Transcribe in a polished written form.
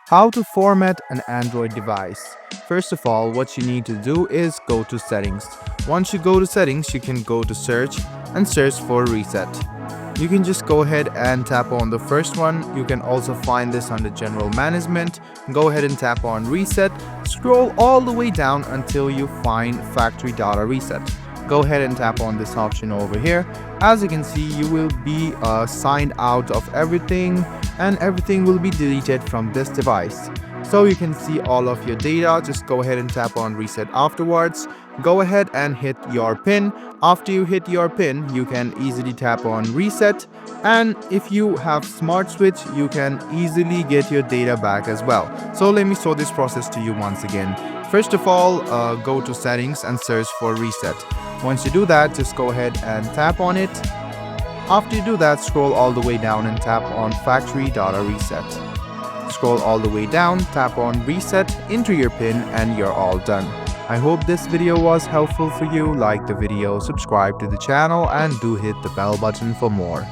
How to format an Android device. First of all, what you need to do is go to settings. Once you go to settings, you can go to search and search for reset. You can just go ahead and tap on the first one. You can also find this under general management. Go ahead and tap on reset. Scroll all the way down until you find factory data reset. Go ahead and tap on this option over here. As you can see, you will be signed out of everything and everything will be deleted from this device. So you can see all of your data. Just go ahead and tap on reset afterwards. Go ahead and hit your pin. After you hit your pin, you can easily tap on reset, and if you have smart switch, you can easily get your data back as well. So let me show this process to you once again. First of all, go to settings and search for reset. Once you do that, just go ahead and tap on it. After you do that, scroll all the way down and tap on factory data reset. Scroll all the way down, tap on reset, enter your pin, and you're all done. I hope this video was helpful for you. Like the video, subscribe to the channel, and do hit the bell button for more.